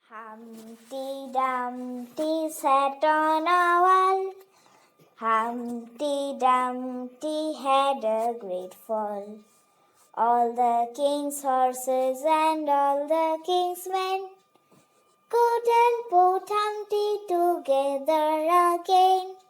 Humpty Dumpty sat on a wall. Humpty Dumpty had a great fall. All the king's horses and all the king's men couldn't put Humpty together again.